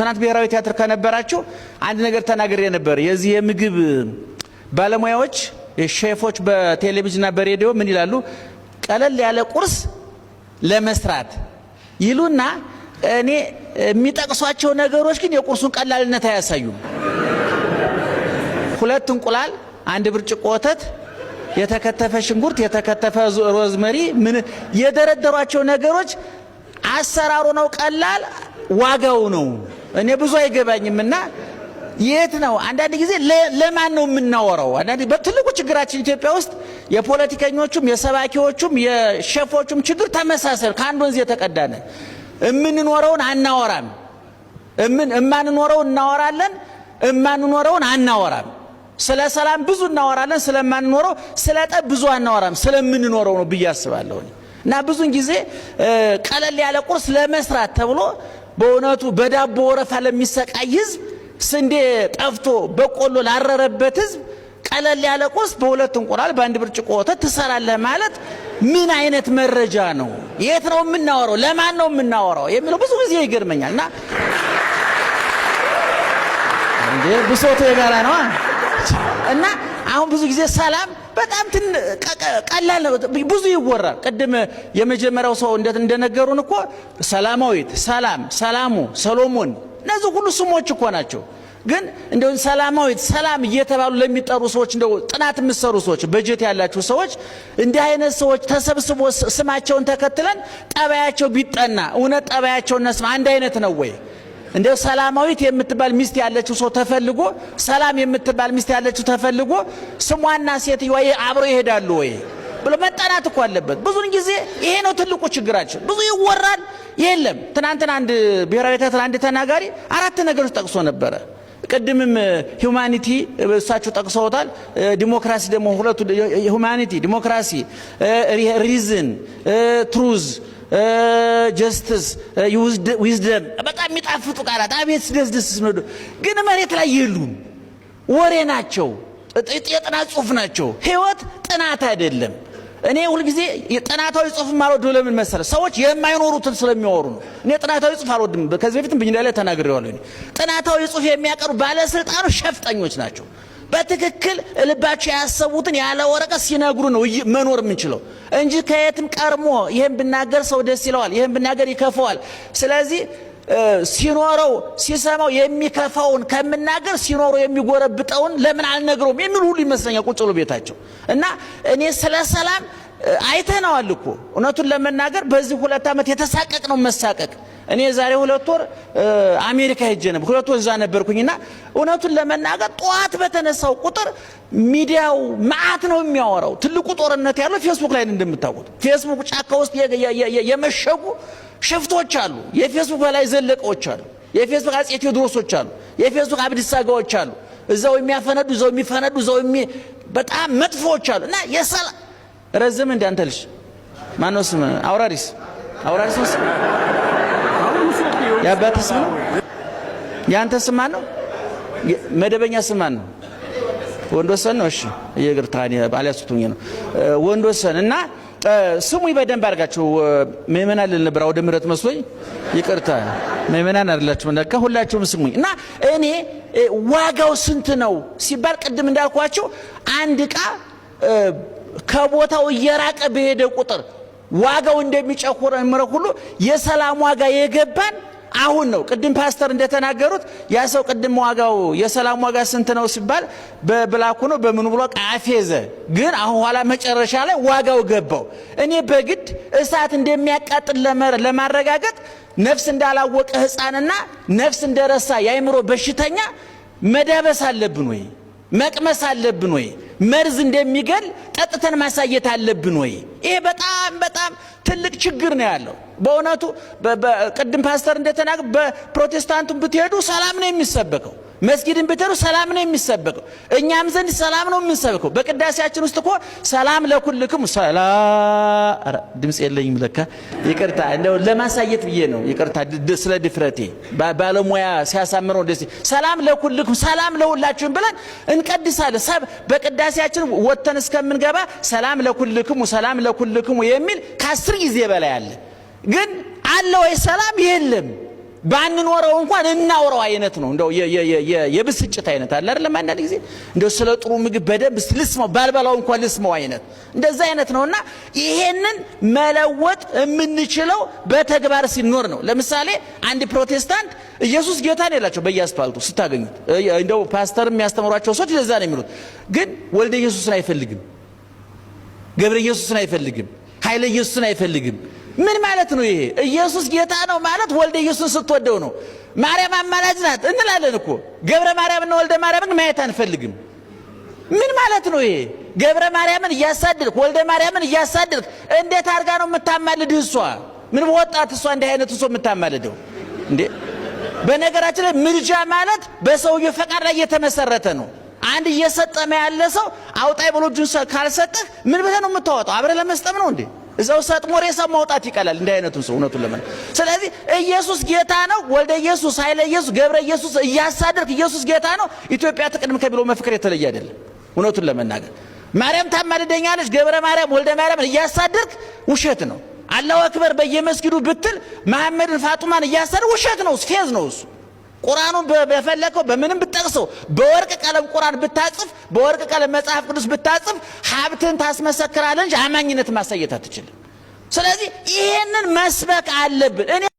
ትናንት ብሔራዊ ቲያትር ከነበራችሁ አንድ ነገር ተናግሬ ነበር። የዚህ የምግብ ባለሙያዎች ሼፎች በቴሌቪዥንና በሬዲዮ ምን ይላሉ? ቀለል ያለ ቁርስ ለመስራት ይሉና እኔ የሚጠቅሷቸው ነገሮች ግን የቁርሱን ቀላልነት አያሳዩም። 2 እንቁላል፣ 1 ብርጭቆ ወተት፣ የተከተፈ ሽንኩርት፣ የተከተፈ ሮዝመሪ ምን የደረደሯቸው ነገሮች አሰራሩ ነው ቀላል፣ ዋጋው ነው እኔ ብዙ አይገባኝምና የት ነው አንዳንድ ጊዜ ለማን ነው የምናወራው? አንዳንድ በትልቁ ችግራችን ኢትዮጵያ ውስጥ የፖለቲከኞቹም የሰባኪዎቹም የሼፎቹም ችግር ተመሳሳይ ከአንድ ወንዝ የተቀዳነ እምንኖረውን አናወራም። እማንኖረውን እናወራለን፣ እማንኖረውን አናወራም። ስለ ሰላም ብዙ እናወራለን፣ ስለማንኖረው ስለ ጠብ ብዙ አናወራም። ስለምንኖረው ነው ብዬ አስባለሁ። እና ብዙን ጊዜ ቀለል ያለ ቁርስ ለመስራት ተብሎ በእውነቱ በዳቦ ወረፋ ለሚሰቃይ ህዝብ፣ ስንዴ ጠፍቶ በቆሎ ላረረበት ህዝብ ቀለል ያለ ቁርስ በ2 እንቁላል በ1 ብርጭቆ ወተት ትሰራለህ ማለት ምን አይነት መረጃ ነው? የት ነው የምናወራው? ለማን ነው የምናወራው የሚለው ብዙ ጊዜ ይገርመኛልና እንዴ ብሶቱ የጋራ ነው። እና አሁን ብዙ ጊዜ ሰላም በጣም ቀላል ነው፣ ብዙ ይወራል። ቅድም የመጀመሪያው ሰው እንደነገሩን እኮ ሰላማዊት፣ ሰላም፣ ሰላሙ፣ ሰሎሞን እነዚህ ሁሉ ስሞች እኮ ናቸው። ግን እንደው ሰላማዊት ሰላም እየተባሉ ለሚጠሩ ሰዎች እንደው ጥናት የምትሰሩ ሰዎች በጀት ያላችሁ ሰዎች እንዲህ አይነት ሰዎች ተሰብስቦ ስማቸውን ተከትለን ጠባያቸው ቢጠና እውነት ጠባያቸውና ስም አንድ አይነት ነው ወይ? እንደው ሰላማዊት የምትባል ሚስት ያለችው ሰው ተፈልጎ ሰላም የምትባል ሚስት ያለችው ተፈልጎ ስሟና ሴትየዋ አብረው ይሄዳሉ ወይ ብሎ መጠናት እኮ አለበት። ብዙን ጊዜ ይሄ ነው ትልቁ ችግራችን። ብዙ ይወራል የለም። ትናንትና አንድ ብሔራዊ ቲያትር አንድ ተናጋሪ 4 ነገሮች ጠቅሶ ነበረ። ቅድምም ሂዩማኒቲ እሳቸው ጠቅሰውታል። ዲሞክራሲ ደግሞ ሁለቱ ሂዩማኒቲ ዲሞክራሲ፣ ሪዝን፣ ትሩዝ፣ ጀስቲስ፣ ዊዝደም በጣም የሚጣፍጡ ቃላት አቤት ደስ ነው። ግን መሬት ላይ የሉም፣ ወሬ ናቸው፣ የጥናት ጽሑፍ ናቸው። ህይወት ጥናት አይደለም። እኔ ሁሉ ጊዜ ጥናታዊ ጽሑፍ ማለት ለምን መሰለ? ሰዎች የማይኖሩትን ስለሚያወሩ ነው። እኔ ጥናታዊ ጽሑፍ አልወድም። ከዚህ በፊትም ብኝ ላይ ተናግሬዋለሁ። ጥናታዊ ጽሑፍ የሚያቀርቡ ባለስልጣኖች ሸፍጠኞች ናቸው። በትክክል ልባቸው ያሰቡትን ያለ ወረቀት ሲነግሩ ነው መኖር የምንችለው እንጂ ከየትም ቀርሞ ይሄን ብናገር ሰው ደስ ይለዋል፣ ይሄን ብናገር ይከፋዋል። ስለዚህ ሲኖረው ሲሰማው የሚከፋውን ከምናገር ሲኖረው የሚጎረብጠውን ለምን አልነግረውም የሚል ሁሉ ይመስለኛል ቁጭ ብሎ ቤታቸው። እና እኔ ስለ ሰላም አይተናል እኮ እውነቱን ለመናገር በዚህ 2 ዓመት የተሳቀቅ ነው መሳቀቅ። እኔ ዛሬ 2 ወር አሜሪካ ሄጄ ነበር፣ 2 ወር እዛ ነበርኩኝና እውነቱን ለመናገር ጧት በተነሳው ቁጥር ሚዲያው ማአት ነው የሚያወራው። ትልቁ ጦርነት ያለው ፌስቡክ ላይ እንደምታውቁት ፌስቡክ ጫካ ውስጥ የመሸጉ ሽፍቶች አሉ፣ የፌስቡክ በላይ ዘለቀዎች አሉ፣ የፌስቡክ አጼ ቴዎድሮሶች አሉ፣ የፌስቡክ አብዲሳ አጋዎች አሉ። እዛው የሚያፈነዱ እዛው የሚፈነዱ እዛው በጣም መጥፎች አሉ። እና የሰላም ረዘም እንደ አንተ ልጅ ማነው ስም? አውራሪስ ነው ስም? ያባትህ ስም ነው? ያንተ ስም ማን ነው? መደበኛ ስም ማን ነው? ወንዶሰን ነው። እሺ እየግርታኒ ባለሱቱኝ ነው ወንዶሰን። እና ስሙኝ በደንብ አድርጋችሁ ምእመናን ልንብራ ወደ ምረት መስሎኝ ይቅርታ፣ ምእመናን አይደላችሁ እንደካ ሁላችሁም ስሙኝ። እና እኔ ዋጋው ስንት ነው ሲባል ቅድም እንዳልኳችሁ አንድ ዕቃ ከቦታው እየራቀ በሄደ ቁጥር ዋጋው እንደሚጨኩር ሁሉ የሰላም ዋጋ የገባን አሁን ነው። ቅድም ፓስተር እንደተናገሩት ያ ሰው ቅድም ዋጋው የሰላም ዋጋ ስንት ነው ሲባል በብላኩ ነው በምኑ ብሎ ቃፌዘ። ግን አሁን ኋላ መጨረሻ ላይ ዋጋው ገባው። እኔ በግድ እሳት እንደሚያቃጥል ለማረጋገጥ ነፍስ እንዳላወቀ ሕፃንና ነፍስ እንደረሳ የአእምሮ በሽተኛ መዳበስ አለብን ወይ? መቅመስ አለብን ወይ? መርዝ እንደሚገል ጠጥተን ማሳየት አለብን ወይ? ይሄ በጣም በጣም ትልቅ ችግር ነው ያለው በእውነቱ። ቅድም ፓስተር እንደተናገረ በፕሮቴስታንቱ ብትሄዱ ሰላም ነው የሚሰበከው፣ መስጊድን ብትሄዱ ሰላም ነው የሚሰበከው። እኛም ዘንድ ሰላም ነው የምንሰበከው። በቅዳሴያችን ውስጥ እኮ ሰላም ለኩልክም ሰላም ድምጽ የለኝም ለካ ይቅርታ፣ እንደው ለማሳየት ብዬ ነው ይቅርታ ስለ ድፍረቴ። ባለሙያ ሲያሳምረው ደስ ሰላም ለኩልክም ሰላም ለሁላችሁም ብለን እንቀድሳለን። በቅዳሴያችን ወተን እስከምንገባ ሰላም ለኩልክም የሚል ከ10 ጊዜ በላይ አለ። ግን አለ ወይ ሰላም? የለም። ባንኖረው እንኳን እናውራው አይነት ነው። እንደው የብስጭት አይነት አለ አይደለም። አንዳንድ ጊዜ እንደው ስለ ጥሩ ምግብ በደንብ ልስማው ባልበላው እንኳን ልስማው አይነት እንደዛ አይነት ነውና ይሄንን መለወጥ የምንችለው በተግባር ሲኖር ነው። ለምሳሌ አንድ ፕሮቴስታንት ኢየሱስ ጌታ ነው ያላቸው በየአስፋልቱ ስታገኙት፣ እንደው ፓስተር የሚያስተምሯቸው ሰዎች ለዛ ነው የሚሉት። ግን ወልደ ኢየሱስን አይፈልግም፣ ገብረ ኢየሱስን አይፈልግም፣ ኃይለ ኢየሱስን አይፈልግም። ምን ማለት ነው ይሄ? ኢየሱስ ጌታ ነው ማለት ወልደ ኢየሱስን ስትወደው ነው። ማርያም አማላጅ ናት እንላለን እኮ ገብረ ማርያምና ወልደ ማርያምን ማየት አንፈልግም። ምን ማለት ነው ይሄ? ገብረ ማርያምን እያሳደድክ ወልደ ማርያምን እያሳደድክ እንዴት አድርጋ ነው የምታማልድህ? እሷ ምን ወጣት እሷ እንዲህ አይነት እሷ የምታማልደው እንዴ? በነገራችን ላይ ምልጃ ማለት በሰውየው ፈቃድ ላይ የተመሰረተ ነው። አንድ እየሰጠመ ያለ ሰው አውጣይ ብሎ እጁን ካልሰጠህ ምን ብለህ ነው የምታወጣው? አብረህ ለመስጠም ነው እንዴ? እዛው ሰጥሞ ሬሳ ማውጣት ይቀላል እንዲህ አይነቱን ሰው እውነቱን ለምን። ስለዚህ ኢየሱስ ጌታ ነው፣ ወልደ ኢየሱስ፣ ኃይለ ኢየሱስ፣ ገብረ ኢየሱስ እያሳደርክ ኢየሱስ ጌታ ነው ኢትዮጵያ ትቅድም ከቢለው መፍክር የተለየ አይደለም። እውነቱን ለመናገር ማርያም ታማልደኛለች፣ ገብረ ማርያም፣ ወልደ ማርያም እያሳደርክ ውሸት ነው። አላሁ አክበር በየመስጊዱ ብትል መሐመድን ፋጡማን እያሳደር ውሸት ነው፣ ፌዝ ነው እሱ። ቁርአኑን በፈለከው በምንም ብትጠቅሰው በወርቅ ቀለም ቁርአን ብታጽፍ በወርቅ ቀለም መጽሐፍ ቅዱስ ብታጽፍ ሀብትን ታስመሰክራለህ እንጂ አማኝነት ማሳየት አትችልም። ስለዚህ ይሄንን መስበክ አለብን።